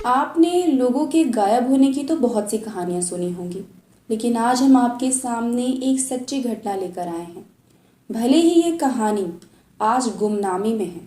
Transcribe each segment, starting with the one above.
आपने लोगों के गायब होने की तो बहुत सी कहानियां सुनी होंगी, लेकिन आज हम आपके सामने एक सच्ची घटना लेकर आए हैं। भले ही ये कहानी आज गुमनामी में है,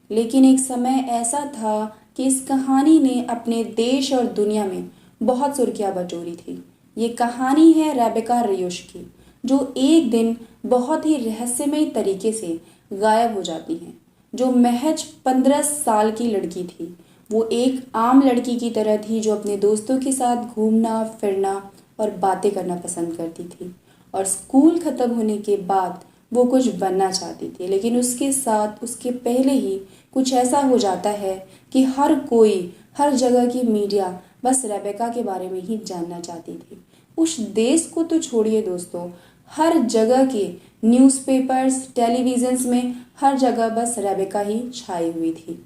लेकिन एक समय ऐसा था कि इस कहानी ने अपने देश और दुनिया में बहुत सुर्खियां बटोरी थी। ये कहानी है रेबेका रियोश की, जो एक दिन बहुत ही रहस्यमय तरीके से गायब हो जाती हैं। जो महज 15 साल की लड़की थी, वो एक आम लड़की की तरह थी जो अपने दोस्तों के साथ घूमना फिरना और बातें करना पसंद करती थी। और स्कूल ख़त्म होने के बाद वो कुछ बनना चाहती थी, लेकिन उसके साथ उसके पहले ही कुछ ऐसा हो जाता है कि हर कोई, हर जगह की मीडिया बस रेबेका के बारे में ही जानना चाहती थी। उस देश को तो छोड़िए दोस्तों, हर जगह के न्यूज़पेपर्स, टेलीविजन्स में हर जगह बस रेबेका ही छाई हुई थी।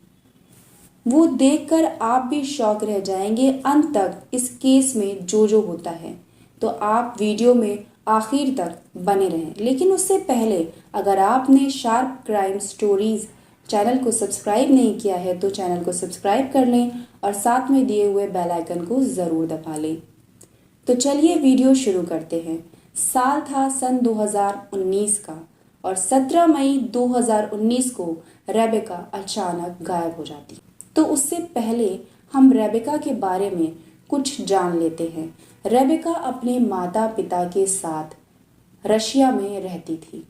वो देखकर आप भी शॉक रह जाएंगे अंत तक इस केस में जो होता है। तो आप वीडियो में आखिर तक बने रहें। लेकिन उससे पहले अगर आपने शार्प क्राइम स्टोरीज चैनल को सब्सक्राइब नहीं किया है तो चैनल को सब्सक्राइब कर लें और साथ में दिए हुए बेल आइकन को ज़रूर दबा लें। तो चलिए वीडियो शुरू करते हैं। साल था सन 2019 का और 17 मई 2019 को रेबेका अचानक गायब हो जाती। तो उससे पहले हम रेबेका के बारे में कुछ जान लेते हैं। रेबेका अपने माता पिता के साथ रशिया में रहती थी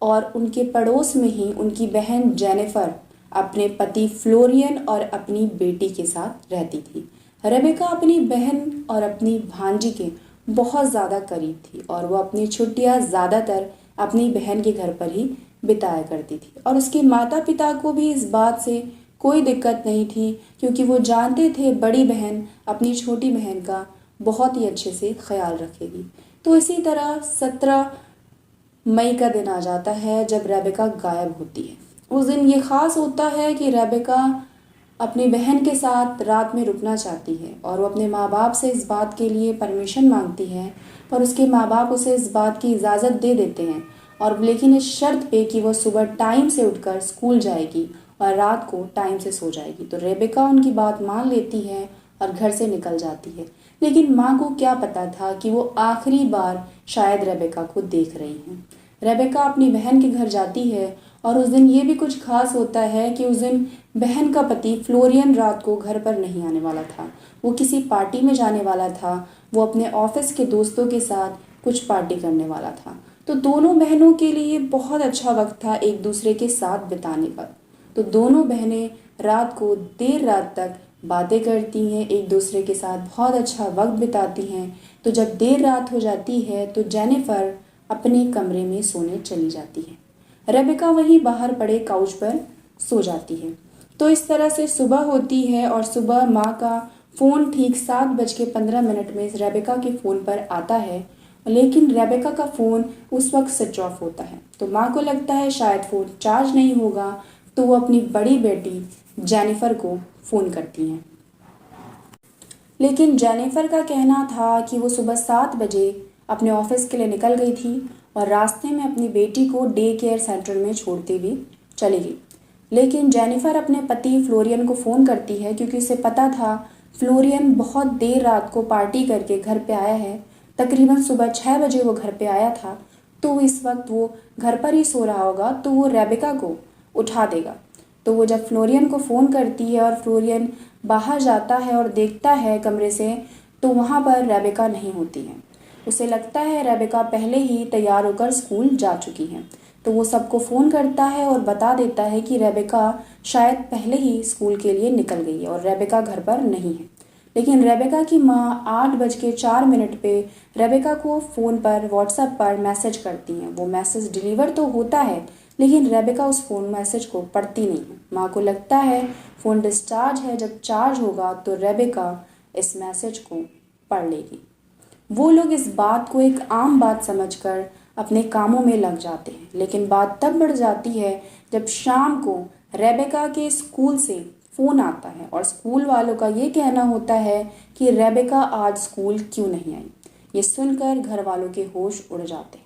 और उनके पड़ोस में ही उनकी बहन जेनिफर अपने पति फ्लोरियन और अपनी बेटी के साथ रहती थी। रेबेका अपनी बहन और अपनी भांजी के बहुत ज़्यादा करीब थी और वो अपनी छुट्टियां ज़्यादातर अपनी बहन के घर पर ही बिताया करती थी। और उसके माता पिता को भी इस बात से कोई दिक्कत नहीं थी, क्योंकि वो जानते थे बड़ी बहन अपनी छोटी बहन का बहुत ही अच्छे से ख्याल रखेगी। तो इसी तरह 17 मई का दिन आ जाता है जब रेबेका गायब होती है। उस दिन ये ख़ास होता है कि रेबेका अपनी बहन के साथ रात में रुकना चाहती है और वो अपने माँ बाप से इस बात के लिए परमिशन मांगती है, पर उसके माँ बाप उसे इस बात की इजाज़त दे देते हैं, और लेकिन इस शर्त पे कि वो सुबह टाइम से उठकर स्कूल जाएगी और रात को टाइम से सो जाएगी। तो रेबेका उनकी बात मान लेती है और घर से निकल जाती है। लेकिन माँ को क्या पता था कि वो आखिरी बार शायद रेबेका को देख रही हैं। रेबेका अपनी बहन के घर जाती है और उस दिन ये भी कुछ खास होता है कि उस दिन बहन का पति फ्लोरियन रात को घर पर नहीं आने वाला था। वो किसी पार्टी में जाने वाला था। वो अपने ऑफिस के दोस्तों के साथ कुछ पार्टी करने वाला था। तो दोनों बहनों के लिए बहुत अच्छा वक्त था एक दूसरे के साथ बिताने का। तो दोनों बहनें रात को देर रात तक बातें करती हैं, एक दूसरे के साथ बहुत अच्छा वक्त बिताती हैं। तो जब देर रात हो जाती है तो जेनिफर अपने कमरे में सोने चली जाती है। रेबेका वहीं बाहर पड़े काउच पर सो जाती है। तो इस तरह से सुबह होती है और सुबह माँ का फ़ोन ठीक 7:15 में रेबेका के फ़ोन पर आता है, लेकिन रेबेका का फ़ोन उस वक्त स्विच ऑफ होता है। तो माँ को लगता है शायद फ़ोन चार्ज नहीं होगा, तो वो अपनी बड़ी बेटी जेनिफर को फ़ोन करती हैं। लेकिन जेनिफर का कहना था कि वो सुबह 7 बजे अपने ऑफिस के लिए निकल गई थी और रास्ते में अपनी बेटी को डे केयर सेंटर में छोड़ती हुई चली गई। लेकिन जेनिफर अपने पति फ्लोरियन को फ़ोन करती है, क्योंकि उसे पता था फ्लोरियन बहुत देर रात को पार्टी करके घर पे आया है। तकरीबन सुबह 6 बजे वो घर पे आया था, तो इस वक्त वो घर पर ही सो रहा होगा, तो वो रेबेका को उठा देगा। तो वो जब फ्लोरियन को फ़ोन करती है और फ्लोरियन बाहर जाता है और देखता है कमरे से, तो वहाँ पर रेबेका नहीं होती है। उसे लगता है रेबेका पहले ही तैयार होकर स्कूल जा चुकी हैं। तो वो सबको फ़ोन करता है और बता देता है कि रेबेका शायद पहले ही स्कूल के लिए निकल गई है और रेबेका घर पर नहीं है। लेकिन रेबेका की माँ 8:04 पे रेबेका को फ़ोन पर व्हाट्सएप पर मैसेज करती हैं। वो मैसेज डिलीवर तो होता है, लेकिन रेबेका उस फ़ोन मैसेज को पढ़ती नहीं है। माँ को लगता है फ़ोन डिस्चार्ज है, जब चार्ज होगा तो रेबेका इस मैसेज को पढ़ लेगी। वो लोग इस बात को एक आम बात समझकर अपने कामों में लग जाते हैं। लेकिन बात तब बढ़ जाती है जब शाम को रेबेका के स्कूल से फ़ोन आता है और स्कूल वालों का ये कहना होता है कि रेबेका आज स्कूल क्यों नहीं आई। ये सुनकर घर वालों के होश उड़ जाते हैं।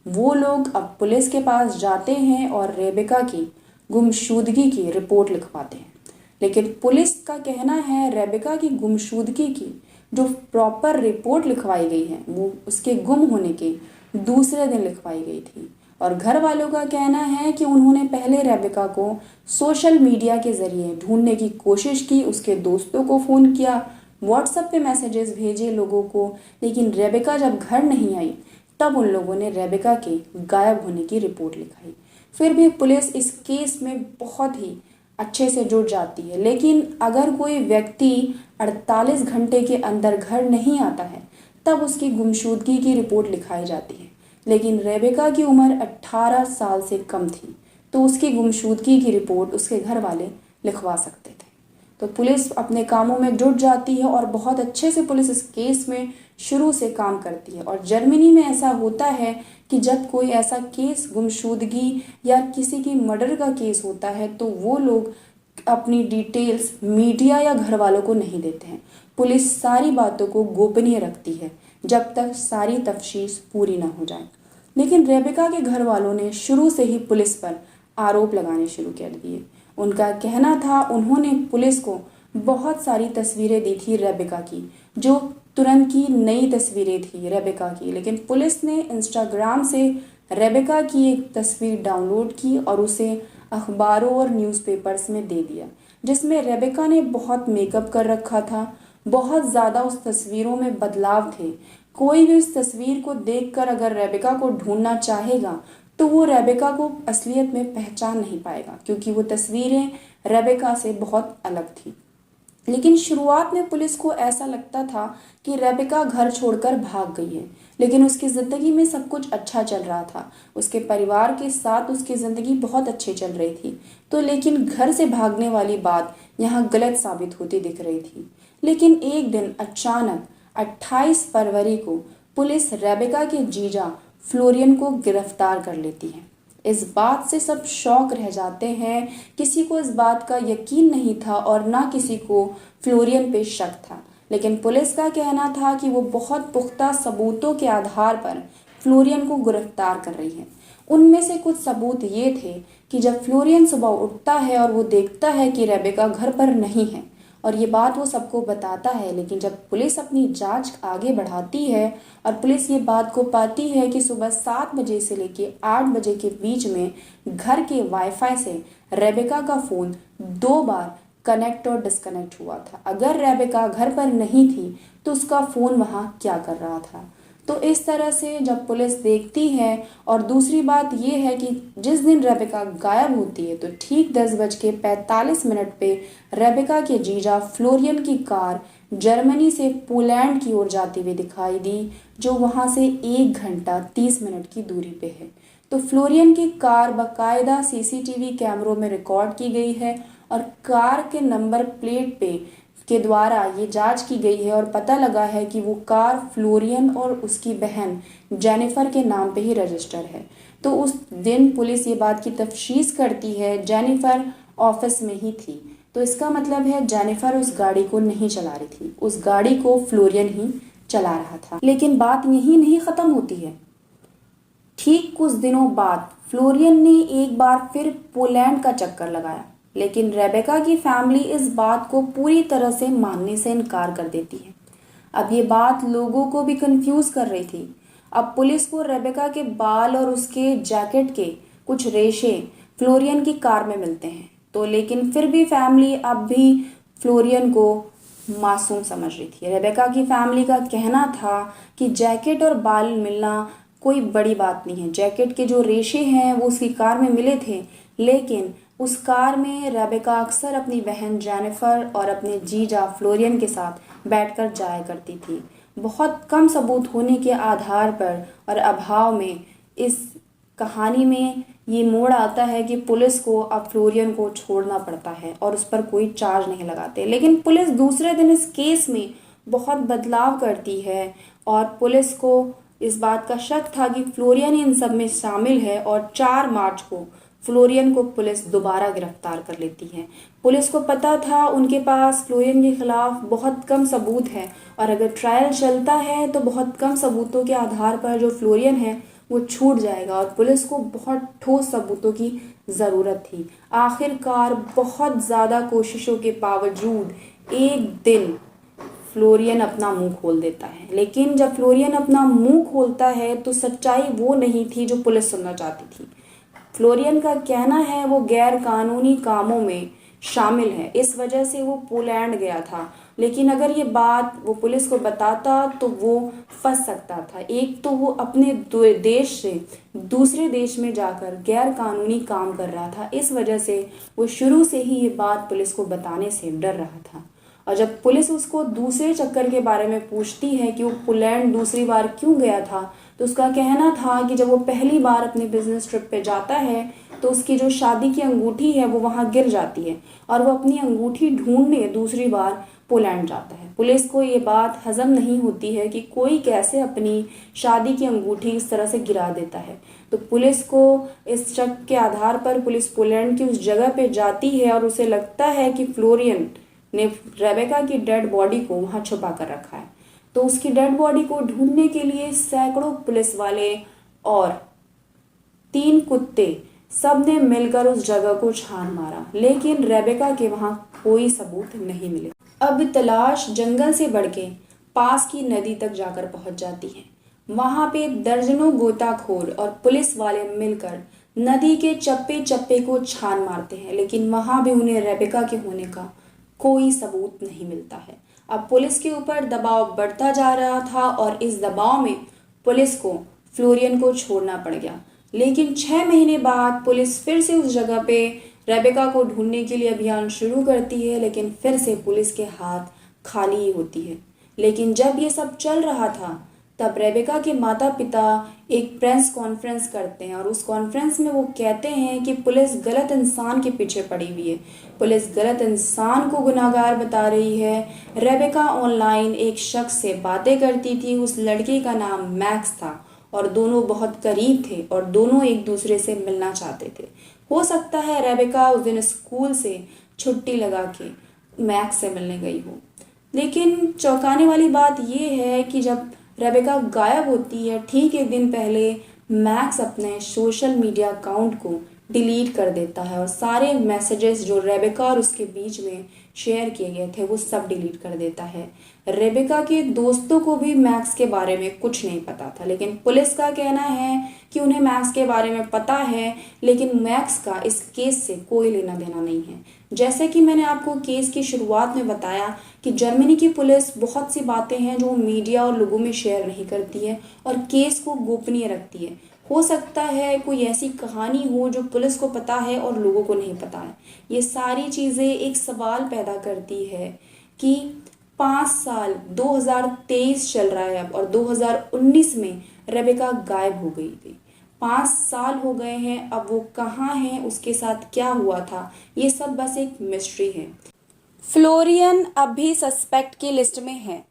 वो लोग अब पुलिस के पास जाते हैं और रेबेका की गुमशुदगी की रिपोर्ट लिखवाते हैं। लेकिन पुलिस का कहना है रेबेका की गुमशुदगी की जो प्रॉपर रिपोर्ट लिखवाई गई है वो उसके गुम होने के दूसरे दिन लिखवाई गई थी। और घर वालों का कहना है कि उन्होंने पहले रेबेका को सोशल मीडिया के ज़रिए ढूंढने की कोशिश की, उसके दोस्तों को फ़ोन किया, व्हाट्सएप पे मैसेजेस भेजे लोगों को, लेकिन रेबेका जब घर नहीं आई तब उन लोगों ने रेबेका के गायब होने की रिपोर्ट लिखाई। फिर भी पुलिस इस केस में बहुत ही अच्छे से जुड़ जाती है, लेकिन अगर कोई व्यक्ति 48 घंटे के अंदर घर नहीं आता है तब उसकी गुमशुदगी की रिपोर्ट लिखाई जाती है। लेकिन रेबेका की उम्र 18 साल से कम थी, तो उसकी गुमशुदगी की रिपोर्ट उसके घर वाले लिखवा सकते थे। तो पुलिस अपने कामों में जुट जाती है और बहुत अच्छे से पुलिस इस केस में शुरू से काम करती है। और जर्मनी में ऐसा होता है कि जब कोई ऐसा केस गुमशुदगी या किसी की मर्डर का केस होता है तो वो लोग अपनी डिटेल्स मीडिया या घर वालों को नहीं देते हैं। पुलिस सारी बातों को गोपनीय रखती है जब तक सारी तफ्तीश पूरी ना हो जाए। लेकिन रेबेका के घर वालों ने शुरू से ही पुलिस पर आरोप लगाने शुरू कर दिए। उनका कहना था उन्होंने पुलिस को बहुत सारी तस्वीरें दी थी रेबेका की, जो तुरंत की नई तस्वीरें थी रेबेका की, लेकिन पुलिस ने इंस्टाग्राम से रेबेका की एक तस्वीर डाउनलोड की और उसे अखबारों और न्यूज़पेपर्स में दे दिया, जिसमें रेबेका ने बहुत मेकअप कर रखा था। बहुत ज़्यादा उस तस्वीरों में बदलाव थे। कोई भी उस तस्वीर को देखकर अगर रेबेका को ढूंढना चाहेगा तो वो रेबेका को असलियत में पहचान नहीं पाएगा, क्योंकि वो तस्वीरें रेबेका से बहुत अलग थी। लेकिन शुरुआत में पुलिस को ऐसा लगता था कि रेबेका घर छोड़कर भाग गई है, लेकिन उसकी ज़िंदगी में सब कुछ अच्छा चल रहा था। उसके परिवार के साथ उसकी ज़िंदगी बहुत अच्छी चल रही थी। तो लेकिन घर से भागने वाली बात यहाँ गलत साबित होती दिख रही थी। लेकिन एक दिन अचानक 28 फरवरी को पुलिस रेबेका के जीजा फ्लोरियन को गिरफ्तार कर लेती है। इस बात से सब शॉक रह जाते हैं। किसी को इस बात का यकीन नहीं था और ना किसी को फ्लोरियन पे शक था। लेकिन पुलिस का कहना था कि वो बहुत पुख्ता सबूतों के आधार पर फ्लोरियन को गिरफ्तार कर रही है। उनमें से कुछ सबूत ये थे कि जब फ्लोरियन सुबह उठता है और वो देखता है कि रेबेका घर पर नहीं है, और ये बात वो सबको बताता है, लेकिन जब पुलिस अपनी जांच आगे बढ़ाती है और पुलिस ये बात को पाती है कि सुबह 7 बजे से लेके 8 बजे के बीच में घर के वाईफाई से रेबेका का फ़ोन 2 बार कनेक्ट और डिस्कनेक्ट हुआ था। अगर रेबेका घर पर नहीं थी तो उसका फ़ोन वहाँ क्या कर रहा था। तो इस तरह से जब पुलिस देखती है, और दूसरी बात यह है कि जिस दिन रेबेका गायब होती है तो ठीक 10:45 पे रेबेका के जीजा फ्लोरियन की कार जर्मनी से पोलैंड की ओर जाती हुई दिखाई दी, जो वहां से 1 घंटा 30 मिनट की दूरी पे है। तो फ्लोरियन की कार बाकायदा सीसीटीवी कैमरों में रिकॉर्ड की गई है और कार के नंबर प्लेट पे के द्वारा ये जांच की गई है और पता लगा है कि वो कार फ्लोरियन और उसकी बहन जेनिफर के नाम पे ही रजिस्टर है। तो उस दिन पुलिस ये बात की तफ्तीश करती है, जेनिफर ऑफिस में ही थी, तो इसका मतलब है जेनिफर उस गाड़ी को नहीं चला रही थी, उस गाड़ी को फ्लोरियन ही चला रहा था। लेकिन बात यही नहीं ख़त्म होती है। ठीक कुछ दिनों बाद फ्लोरियन ने एक बार फिर पोलैंड का चक्कर लगाया, लेकिन रेबेका की फैमिली इस बात को पूरी तरह से मानने से इनकार कर देती है। अब ये बात लोगों को भी कंफ्यूज कर रही थी। अब पुलिस को रेबेका के बाल और उसके जैकेट के कुछ रेशे फ्लोरियन की कार में मिलते हैं, तो लेकिन फिर भी फैमिली अब भी फ्लोरियन को मासूम समझ रही थी। रेबेका की फैमिली का कहना था कि जैकेट और बाल मिलना कोई बड़ी बात नहीं है। जैकेट के जो रेशे हैं वो उसकी कार में मिले थे, लेकिन उस कार में रेबेका अक्सर अपनी बहन जेनिफर और अपने जीजा फ्लोरियन के साथ बैठकर जाया करती थी। बहुत कम सबूत होने के आधार पर और अभाव में इस कहानी में ये मोड़ आता है कि पुलिस को अब फ्लोरियन को छोड़ना पड़ता है और उस पर कोई चार्ज नहीं लगाते। लेकिन पुलिस दूसरे दिन इस केस में बहुत बदलाव करती है और पुलिस को इस बात का शक था कि फ्लोरियन इन सब में शामिल है, और 4 मार्च को फ्लोरियन को पुलिस दोबारा गिरफ्तार कर लेती है। पुलिस को पता था उनके पास फ्लोरियन के खिलाफ बहुत कम सबूत है और अगर ट्रायल चलता है तो बहुत कम सबूतों के आधार पर जो फ्लोरियन है वो छूट जाएगा और पुलिस को बहुत ठोस सबूतों की ज़रूरत थी। आखिरकार बहुत ज़्यादा कोशिशों के बावजूद एक दिन फ्लोरियन अपना मुंह खोल देता है। लेकिन जब फ्लोरियन अपना मुंह खोलता है तो सच्चाई वो नहीं थी जो पुलिस सुनना चाहती थी। फ्लोरियन का कहना है वो गैर कानूनी कामों में शामिल है, इस वजह से वो पोलैंड गया था। लेकिन अगर ये बात वो पुलिस को बताता तो वो फंस सकता था। एक तो वो अपने देश से दूसरे देश में जाकर गैर कानूनी काम कर रहा था, इस वजह से वो शुरू से ही ये बात पुलिस को बताने से डर रहा था। और जब पुलिस उसको दूसरे चक्कर के बारे में पूछती है कि वो पोलैंड दूसरी बार क्यों गया था, तो उसका कहना था कि जब वो पहली बार अपने बिजनेस ट्रिप पे जाता है तो उसकी जो शादी की अंगूठी है वो वहाँ गिर जाती है और वो अपनी अंगूठी ढूंढने दूसरी बार पोलैंड जाता है। पुलिस को ये बात हजम नहीं होती है कि कोई कैसे अपनी शादी की अंगूठी इस तरह से गिरा देता है। तो पुलिस को इस शक के आधार पर पुलिस पोलैंड की उस जगह पे जाती है और उसे लगता है कि फ्लोरियन ने रेबेका की डेड बॉडी को वहां छुपा कर रखा है। तो उसकी डेड बॉडी को ढूंढने के लिए सैकड़ों पुलिस वाले और 3 कुत्ते सब ने मिलकर उस जगह को छान मारा, लेकिन रेबेका के वहां कोई सबूत नहीं मिले। अब तलाश जंगल से बढ़ के पास की नदी तक जाकर पहुंच जाती है। वहां पे दर्जनों गोताखोर और पुलिस वाले मिलकर नदी के चप्पे चप्पे को छान मारते हैं, लेकिन वहां भी उन्हें रेबेका के होने का कोई सबूत नहीं मिलता है। अब पुलिस के ऊपर दबाव बढ़ता जा रहा था और इस दबाव में पुलिस को फ्लोरियन को छोड़ना पड़ गया। लेकिन 6 महीने बाद पुलिस फिर से उस जगह पे रेबेका को ढूंढने के लिए अभियान शुरू करती है, लेकिन फिर से पुलिस के हाथ खाली ही होती है। लेकिन जब ये सब चल रहा था तब रेबेका के माता पिता एक प्रेस कॉन्फ्रेंस करते हैं और उस कॉन्फ्रेंस में वो कहते हैं कि पुलिस गलत इंसान के पीछे पड़ी हुई है। पुलिस गलत इंसान को गुनाहगार बता रही है। रेबेका ऑनलाइन एक शख्स से बातें करती थी, उस लड़के का नाम मैक्स था और दोनों बहुत करीब थे और दोनों एक दूसरे से मिलना चाहते थे। हो सकता है रेबेका उस दिन स्कूल से छुट्टी लगा के मैक्स से मिलने गई हो। लेकिन चौंकाने वाली बात यह है कि जब रेबेका गायब होती है, ठीक एक दिन पहले मैक्स अपने सोशल मीडिया अकाउंट को डिलीट कर देता है और सारे मैसेजेस जो रेबेका और उसके बीच में शेयर किए गए थे वो सब डिलीट कर देता है। रेबेका के दोस्तों को भी मैक्स के बारे में कुछ नहीं पता था, लेकिन पुलिस का कहना है कि उन्हें मैक्स के बारे में पता है, लेकिन मैक्स का इस केस से कोई लेना देना नहीं है। जैसे कि मैंने आपको केस की शुरुआत में बताया कि जर्मनी की पुलिस बहुत सी बातें हैं जो मीडिया और लोगों में शेयर नहीं करती है और केस को गोपनीय रखती है। हो सकता है कोई ऐसी कहानी हो जो पुलिस को पता है और लोगों को नहीं पता है। ये सारी चीज़ें एक सवाल पैदा करती है कि 5 साल 2023 चल रहा है अब और 2019 में रेबेका गायब हो गई थी। 5 साल हो गए हैं, अब वो कहाँ है, उसके साथ क्या हुआ था, ये सब बस एक मिस्ट्री है। फ्लोरियन अब भी सस्पेक्ट की लिस्ट में है,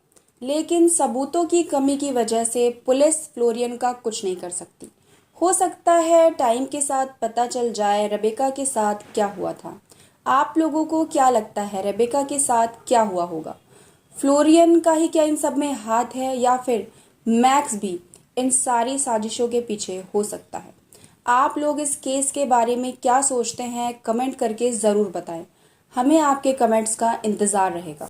लेकिन सबूतों की कमी की वजह से पुलिस फ्लोरियन का कुछ नहीं कर सकती। हो सकता है टाइम के साथ पता चल जाए रेबेका के साथ क्या हुआ था। आप लोगों को क्या लगता है रेबेका के साथ क्या हुआ होगा? फ्लोरियन का ही क्या इन सब में हाथ है या फिर मैक्स भी इन सारी साजिशों के पीछे हो सकता है? आप लोग इस केस के बारे में क्या सोचते हैं, कमेंट करके ज़रूर बताएं। हमें आपके कमेंट्स का इंतज़ार रहेगा।